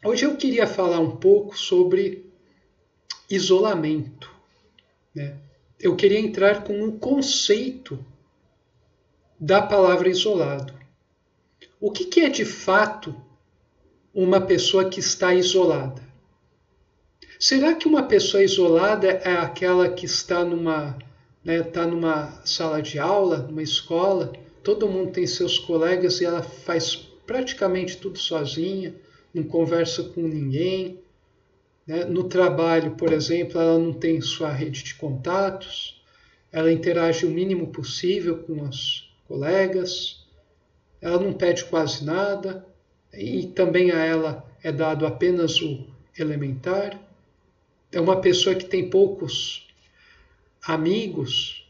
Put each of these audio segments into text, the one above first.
Hoje eu queria falar um pouco sobre isolamento, né? Eu queria entrar com o conceito da palavra isolado. O que é de fato uma pessoa que está isolada? Será que uma pessoa isolada é aquela que está numa sala de aula, numa escola, todo mundo tem seus colegas e ela faz praticamente tudo sozinha, não conversa com ninguém, né? No trabalho, por exemplo, ela não tem sua rede de contatos, ela interage o mínimo possível com os colegas, ela não pede quase nada, e também a ela é dado apenas o elementar. É uma pessoa que tem poucos amigos,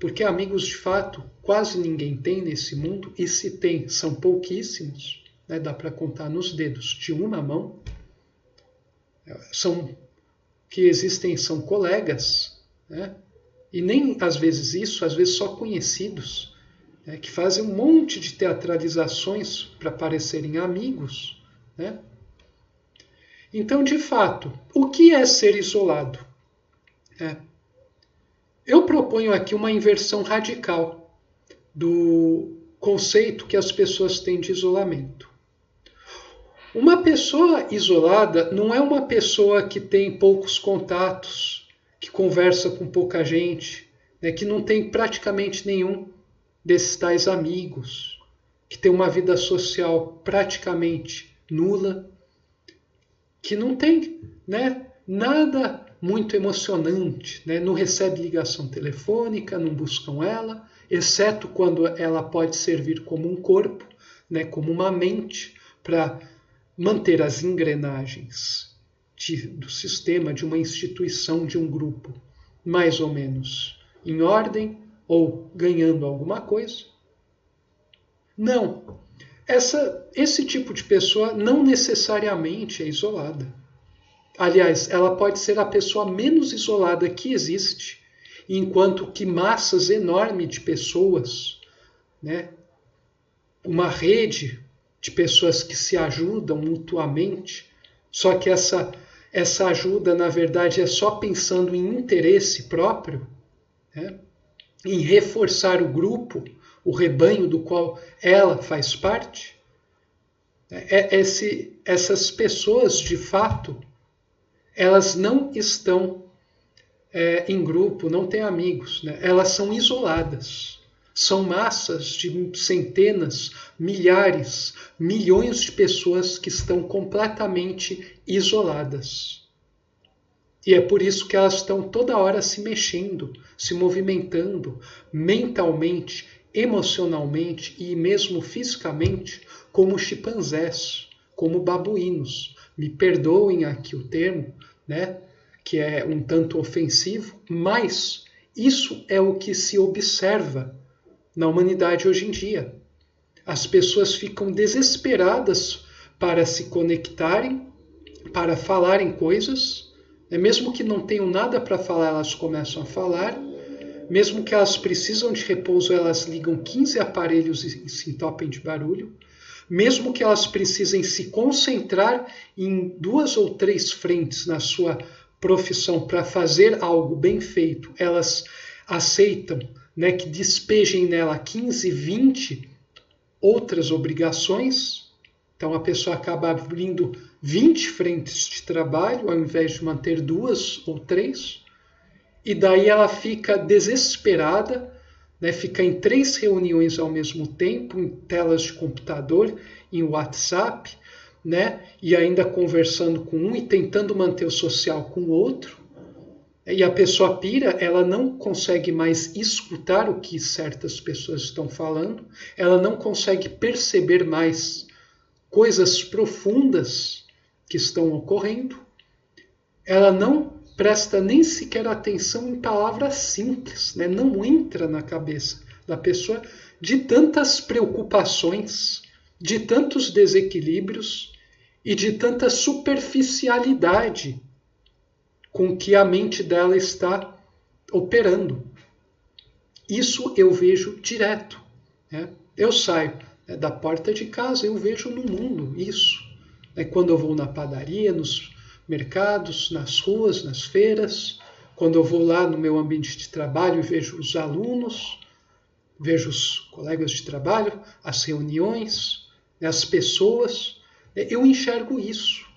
porque amigos de fato quase ninguém tem nesse mundo, e se tem, são pouquíssimos, né? Dá para contar nos dedos de uma mão. São que existem, são colegas, né? E nem às vezes isso, às vezes só conhecidos, né? Que fazem um monte de teatralizações para parecerem amigos, né? Então, de fato, o que é ser isolado? Eu proponho aqui uma inversão radical do conceito que as pessoas têm de isolamento. Uma pessoa isolada não é uma pessoa que tem poucos contatos, que conversa com pouca gente, né, que não tem praticamente nenhum desses tais amigos, que tem uma vida social praticamente nula, que não tem, né, nada muito emocionante, né, não recebe ligação telefônica, não buscam ela, exceto quando ela pode servir como um corpo, né, como uma mente, para manter as engrenagens do sistema, de uma instituição, de um grupo, mais ou menos em ordem ou ganhando alguma coisa. Não. Esse tipo de pessoa não necessariamente é isolada. Aliás, ela pode ser a pessoa menos isolada que existe, enquanto que massas enormes de pessoas, né, uma rede de pessoas que se ajudam mutuamente, só que essa ajuda, na verdade, é só pensando em interesse próprio, né? Em reforçar o grupo, o rebanho do qual ela faz parte. Essas pessoas, de fato, elas não estão em grupo, não têm amigos, né? Elas são isoladas. São massas de centenas, milhares, milhões de pessoas que estão completamente isoladas. E é por isso que elas estão toda hora se mexendo, se movimentando mentalmente, emocionalmente e mesmo fisicamente, como chimpanzés, como babuínos. Me perdoem aqui o termo, né, que é um tanto ofensivo, mas isso é o que se observa na humanidade hoje em dia. As pessoas ficam desesperadas para se conectarem, para falarem coisas, mesmo que não tenham nada para falar, elas começam a falar, mesmo que elas precisam de repouso, elas ligam 15 aparelhos e se entopem de barulho, mesmo que elas precisem se concentrar em 2 ou 3 frentes na sua profissão para fazer algo bem feito, elas aceitam, né, que despejem nela 15, 20 outras obrigações. Então a pessoa acaba abrindo 20 frentes de trabalho ao invés de manter 2 ou 3. E daí ela fica desesperada, né, fica em 3 reuniões ao mesmo tempo, em telas de computador, em WhatsApp, né, e ainda conversando com um e tentando manter o social com o outro. E a pessoa pira, ela não consegue mais escutar o que certas pessoas estão falando, ela não consegue perceber mais coisas profundas que estão ocorrendo, ela não presta nem sequer atenção em palavras simples, né? Não entra na cabeça da pessoa de tantas preocupações, de tantos desequilíbrios e de tanta superficialidade com que a mente dela está operando. Isso eu vejo direto, né? Eu saio, né, da porta de casa, eu vejo no mundo isso, né? Quando eu vou na padaria, nos mercados, nas ruas, nas feiras, quando eu vou lá no meu ambiente de trabalho e vejo os alunos, vejo os colegas de trabalho, as reuniões, né? As pessoas, né? Eu enxergo isso.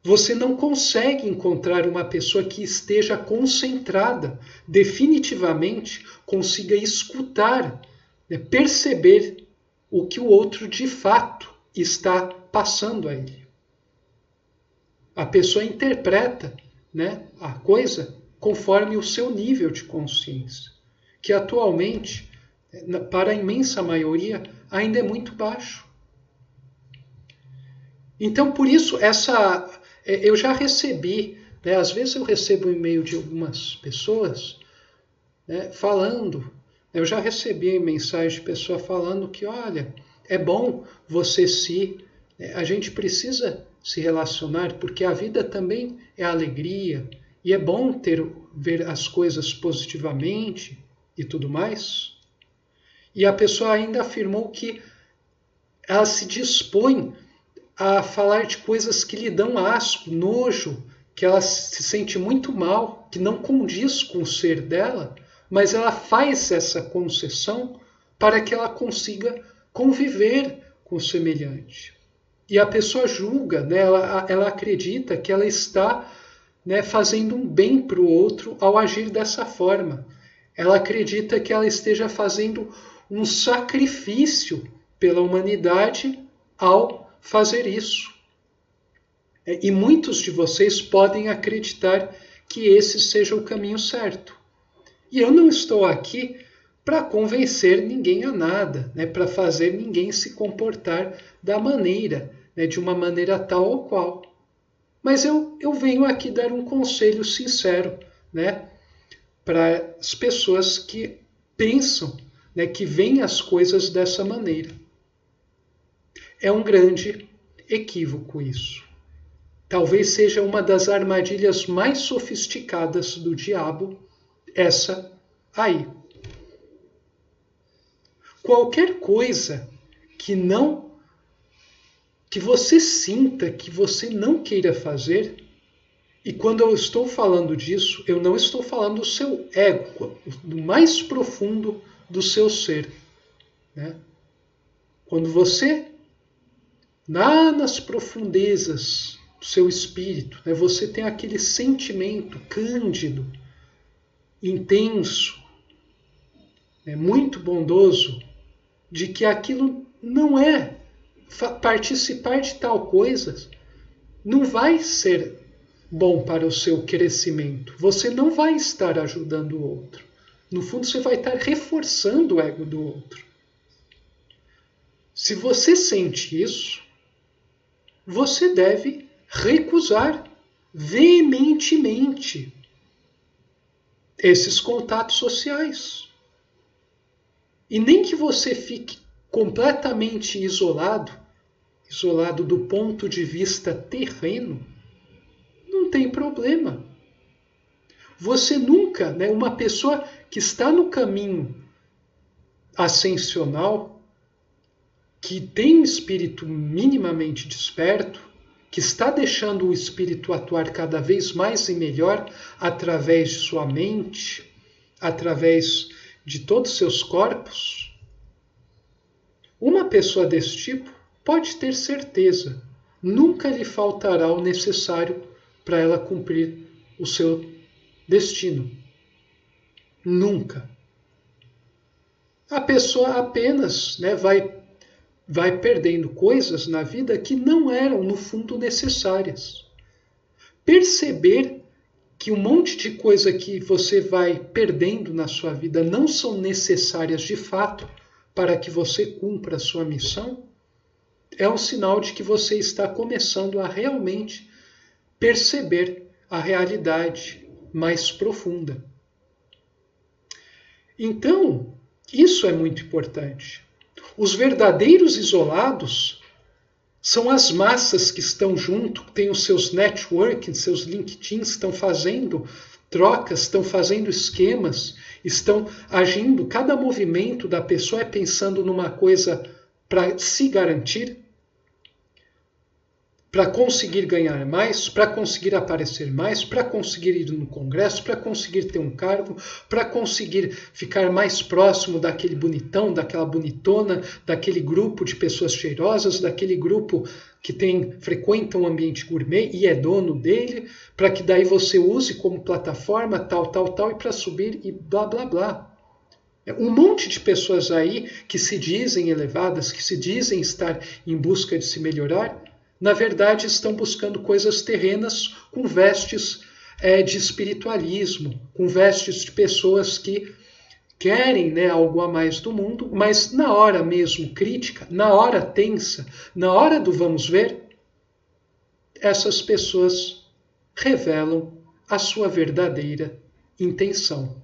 Você não consegue encontrar uma pessoa que esteja concentrada, definitivamente consiga escutar, né, perceber o que o outro de fato está passando a ele. A pessoa interpreta, né, a coisa conforme o seu nível de consciência, que atualmente, para a imensa maioria, ainda é muito baixo. Então, por isso, eu já recebi, né, às vezes eu recebo um e-mail de algumas pessoas, né, falando, eu já recebi mensagem de pessoa falando que, olha, é bom você a gente precisa se relacionar, porque a vida também é alegria, e é bom ver as coisas positivamente e tudo mais. E a pessoa ainda afirmou que ela se dispõe a falar de coisas que lhe dão asco, nojo, que ela se sente muito mal, que não condiz com o ser dela, mas ela faz essa concessão para que ela consiga conviver com o semelhante. E a pessoa julga, né, ela acredita que ela está, né, fazendo um bem para o outro ao agir dessa forma. Ela acredita que ela esteja fazendo um sacrifício pela humanidade ao fazer isso. E muitos de vocês podem acreditar que esse seja o caminho certo. E eu não estou aqui para convencer ninguém a nada, né, para fazer ninguém se comportar da maneira, né, de uma maneira tal ou qual. Mas eu venho aqui dar um conselho sincero, né, para as pessoas que pensam, né, que veem as coisas dessa maneira. É um grande equívoco isso. Talvez seja uma das armadilhas mais sofisticadas do diabo, essa aí. Qualquer coisa que você sinta que você não queira fazer, e quando eu estou falando disso, eu não estou falando do seu ego, do mais profundo do seu ser, né? Quando você, lá nas profundezas do seu espírito, né, você tem aquele sentimento cândido, intenso, né, muito bondoso, de que aquilo não é participar de tal coisa, não vai ser bom para o seu crescimento. Você não vai estar ajudando o outro. No fundo, você vai estar reforçando o ego do outro. Se você sente isso, você deve recusar veementemente esses contatos sociais. E nem que você fique completamente isolado do ponto de vista terreno, não tem problema. Você nunca, né, uma pessoa que está no caminho ascensional, que tem um espírito minimamente desperto, que está deixando o espírito atuar cada vez mais e melhor através de sua mente, através de todos os seus corpos, uma pessoa desse tipo pode ter certeza, nunca lhe faltará o necessário para ela cumprir o seu destino. Nunca. A pessoa apenas, né, vai perdendo coisas na vida que não eram, no fundo, necessárias. Perceber que um monte de coisa que você vai perdendo na sua vida não são necessárias de fato para que você cumpra a sua missão, é um sinal de que você está começando a realmente perceber a realidade mais profunda. Então, isso é muito importante. Os verdadeiros isolados são as massas que estão junto, têm os seus networking, seus LinkedIns, estão fazendo trocas, estão fazendo esquemas, estão agindo. Cada movimento da pessoa é pensando numa coisa para se garantir. para conseguir ganhar mais, para conseguir aparecer mais, para conseguir ir no congresso, para conseguir ter um cargo, para conseguir ficar mais próximo daquele bonitão, daquela bonitona, daquele grupo de pessoas cheirosas, daquele grupo que frequenta um ambiente gourmet e é dono dele, para que daí você use como plataforma tal, e para subir e blá, blá, blá. Um monte de pessoas aí que se dizem elevadas, que se dizem estar em busca de se melhorar, na verdade estão buscando coisas terrenas com vestes de espiritualismo, com vestes de pessoas que querem, né, algo a mais do mundo, mas na hora mesmo crítica, na hora tensa, na hora do vamos ver, essas pessoas revelam a sua verdadeira intenção.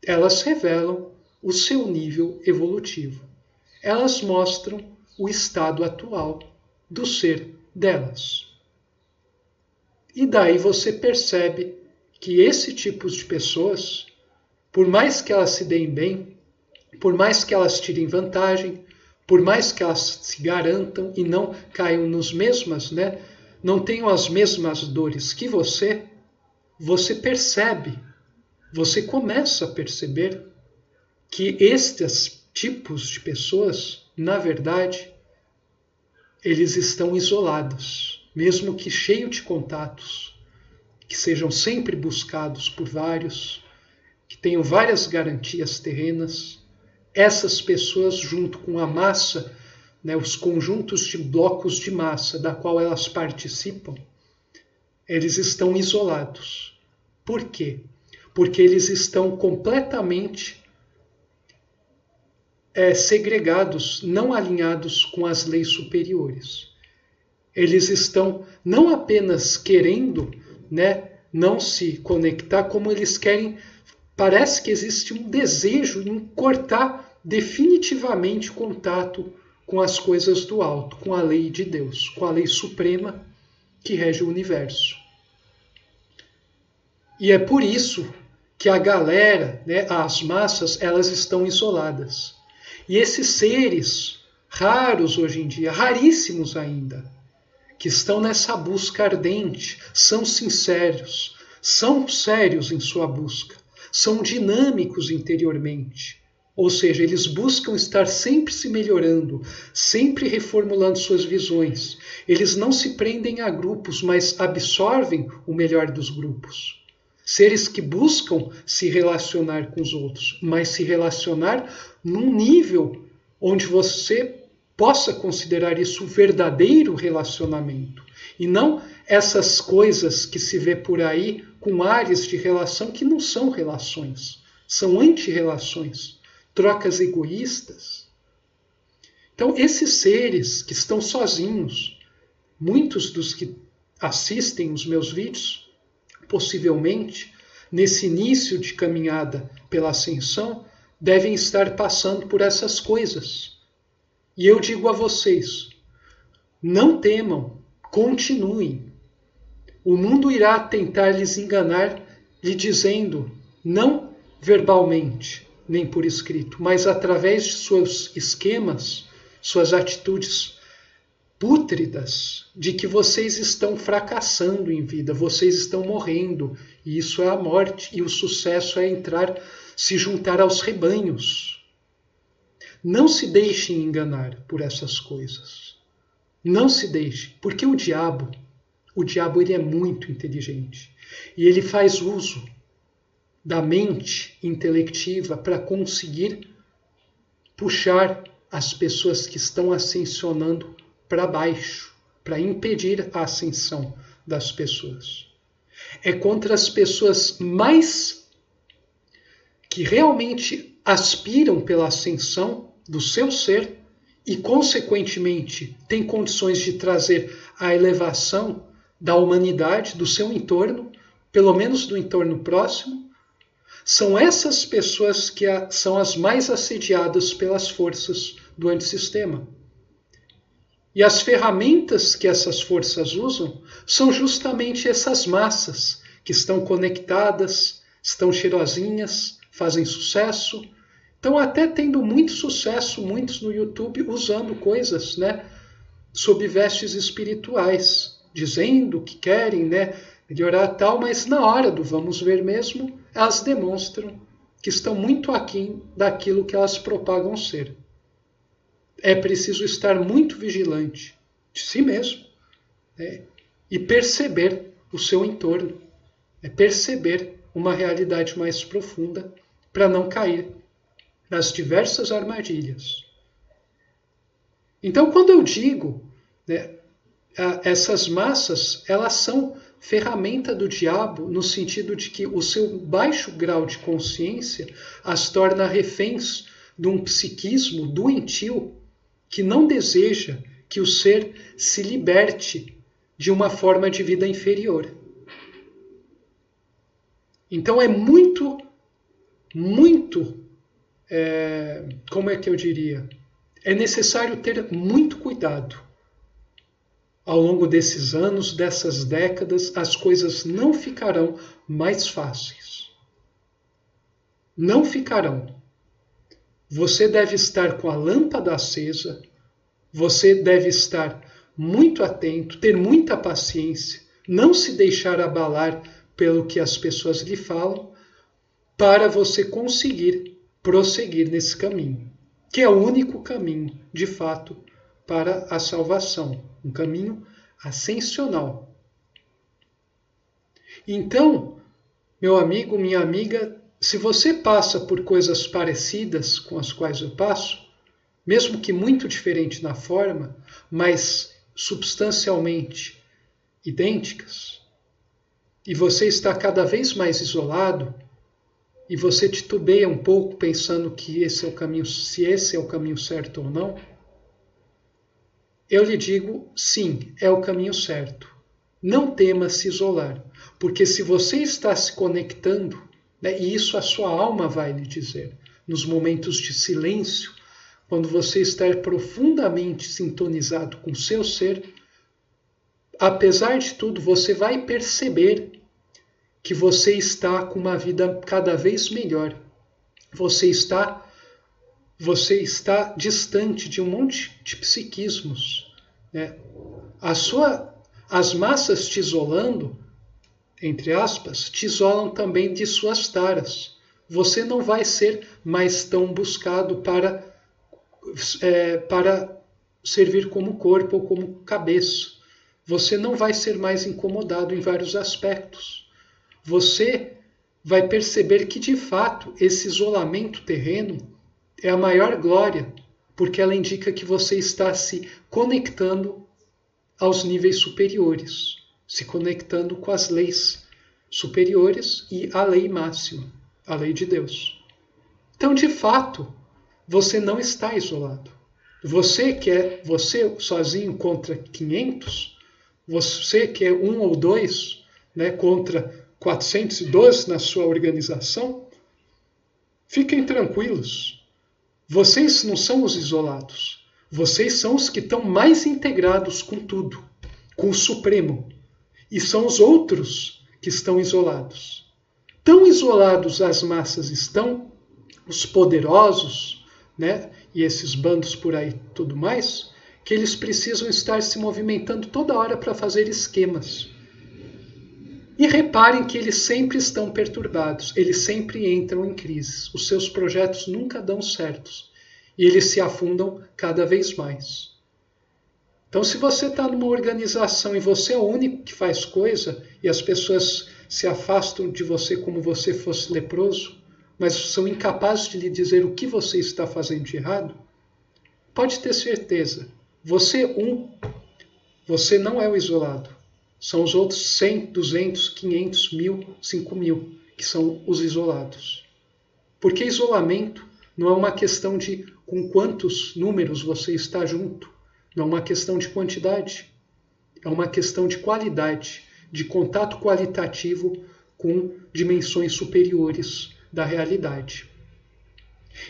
Elas revelam o seu nível evolutivo. Elas mostram o estado atual do ser delas. E daí você percebe que esse tipo de pessoas, por mais que elas se deem bem, por mais que elas tirem vantagem, por mais que elas se garantam e não caiam nos mesmas, né, não tenham as mesmas dores que você percebe, você começa a perceber que estes tipos de pessoas, na verdade, eles estão isolados, mesmo que cheio de contatos, que sejam sempre buscados por vários, que tenham várias garantias terrenas. Essas pessoas, junto com a massa, né, os conjuntos de blocos de massa da qual elas participam, eles estão isolados. Por quê? Porque eles estão completamente segregados, não alinhados com as leis superiores. Eles estão não apenas querendo, né, não se conectar, como eles querem. Parece que existe um desejo em cortar definitivamente o contato com as coisas do alto, com a lei de Deus, com a lei suprema que rege o universo. E é por isso que a galera, né, as massas, elas estão isoladas. E esses seres raros hoje em dia, raríssimos ainda, que estão nessa busca ardente, são sinceros, são sérios em sua busca, são dinâmicos interiormente. Ou seja, eles buscam estar sempre se melhorando, sempre reformulando suas visões. Eles não se prendem a grupos, mas absorvem o melhor dos grupos. Seres que buscam se relacionar com os outros, mas se relacionar num nível onde você possa considerar isso um verdadeiro relacionamento. E não essas coisas que se vê por aí com áreas de relação que não são relações, são anti-relações, trocas egoístas. Então, esses seres que estão sozinhos, muitos dos que assistem os meus vídeos, possivelmente, nesse início de caminhada pela ascensão, devem estar passando por essas coisas. E eu digo a vocês, não temam, continuem. O mundo irá tentar lhes enganar, lhe dizendo, não verbalmente, nem por escrito, mas através de seus esquemas, suas atitudes pútridas, de que vocês estão fracassando em vida, vocês estão morrendo, e isso é a morte, e o sucesso é se juntar aos rebanhos. Não se deixem enganar por essas coisas. Não se deixem, porque o diabo ele é muito inteligente, e ele faz uso da mente intelectiva para conseguir puxar as pessoas que estão ascensionando para baixo, para impedir a ascensão das pessoas. É contra as pessoas mais que realmente aspiram pela ascensão do seu ser e, consequentemente, têm condições de trazer a elevação da humanidade, do seu entorno, pelo menos do entorno próximo. São essas pessoas que são as mais assediadas pelas forças do antissistema. E as ferramentas que essas forças usam são justamente essas massas que estão conectadas, estão cheirosinhas, fazem sucesso. Estão até tendo muito sucesso, muitos no YouTube, usando coisas, né, sob vestes espirituais, dizendo que querem, né, melhorar tal, mas na hora do vamos ver mesmo, elas demonstram que estão muito aquém daquilo que elas propagam ser. É preciso estar muito vigilante de si mesmo, né, e perceber o seu entorno, perceber uma realidade mais profunda para não cair nas diversas armadilhas. Então, quando eu digo, né, essas massas, elas são ferramenta do diabo no sentido de que o seu baixo grau de consciência as torna reféns de um psiquismo doentio que não deseja que o ser se liberte de uma forma de vida inferior. Então é muito, como é que eu diria? É necessário ter muito cuidado. Ao longo desses anos, dessas décadas, as coisas não ficarão mais fáceis. Não ficarão. Você deve estar com a lâmpada acesa, você deve estar muito atento, ter muita paciência, não se deixar abalar pelo que as pessoas lhe falam, para você conseguir prosseguir nesse caminho, que é o único caminho, de fato, para a salvação, um caminho ascensional. Então, meu amigo, minha amiga, se você passa por coisas parecidas com as quais eu passo, mesmo que muito diferente na forma, mas substancialmente idênticas, e você está cada vez mais isolado, e você titubeia um pouco pensando que esse é o caminho, se esse é o caminho certo ou não, eu lhe digo, sim, é o caminho certo. Não tema se isolar, porque se você está se conectando, né, e isso a sua alma vai lhe dizer, nos momentos de silêncio, quando você está profundamente sintonizado com o seu ser, apesar de tudo, você vai perceber que você está com uma vida cada vez melhor. Você está distante de um monte de psiquismos, né? As massas te isolando, entre aspas, te isolam também de suas taras. Você não vai ser mais tão buscado para servir como corpo ou como cabeça. Você não vai ser mais incomodado em vários aspectos. Você vai perceber que, de fato, esse isolamento terreno é a maior glória, porque ela indica que você está se conectando aos níveis superiores, se conectando com as leis superiores e a lei máxima, a lei de Deus. Então, de fato, você não está isolado. Você sozinho contra 500, você que é 1 ou 2, né, contra 412 na sua organização, fiquem tranquilos. Vocês não são os isolados. Vocês são os que estão mais integrados com tudo, com o Supremo. E são os outros que estão isolados. Tão isolados as massas estão, os poderosos, né, e esses bandos por aí tudo mais, que eles precisam estar se movimentando toda hora para fazer esquemas. E reparem que eles sempre estão perturbados, eles sempre entram em crises, os seus projetos nunca dão certos e eles se afundam cada vez mais. Então, se você está numa organização e você é o único que faz coisa e as pessoas se afastam de você como você fosse leproso, mas são incapazes de lhe dizer o que você está fazendo de errado, pode ter certeza, você não é o isolado. São os outros 100, 200, 500, 1000, 5000 que são os isolados. Porque isolamento não é uma questão de com quantos números você está junto. Não é uma questão de quantidade. É uma questão de qualidade, de contato qualitativo com dimensões superiores da realidade.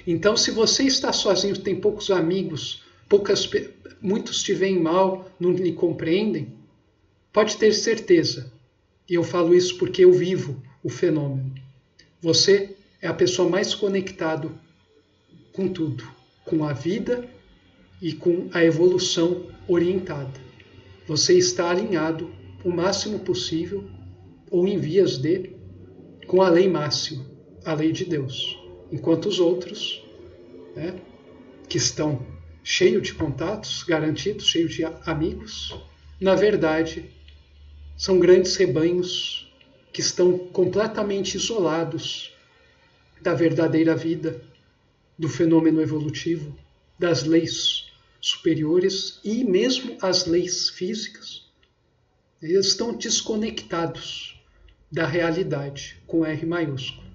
Então, se você está sozinho, tem poucos amigos, muitos te veem mal, não lhe compreendem, pode ter certeza, e eu falo isso porque eu vivo o fenômeno. Você é a pessoa mais conectada com tudo, com a vida e com a evolução orientada. Você está alinhado o máximo possível, ou em vias de, com a lei máxima, a lei de Deus. Enquanto os outros, né, que estão cheios de contatos garantidos, cheios de amigos, na verdade, são grandes rebanhos que estão completamente isolados da verdadeira vida, do fenômeno evolutivo, das leis superiores e mesmo as leis físicas. Eles estão desconectados da realidade, com R maiúsculo.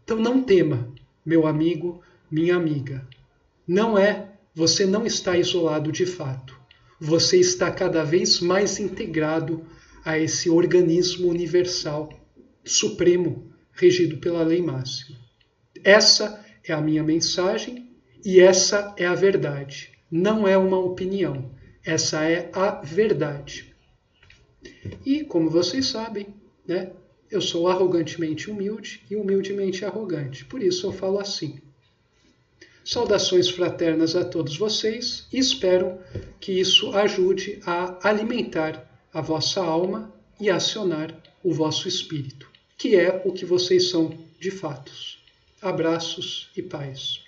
Então não tema, meu amigo, minha amiga. Você não está isolado de fato. Você está cada vez mais integrado a esse organismo universal, supremo, regido pela lei máxima. Essa é a minha mensagem e essa é a verdade. Não é uma opinião, essa é a verdade. E, como vocês sabem, né, eu sou arrogantemente humilde e humildemente arrogante. Por isso eu falo assim. Saudações fraternas a todos vocês e espero que isso ajude a alimentar a vossa alma e acionar o vosso espírito, que é o que vocês são de fato. Abraços e paz.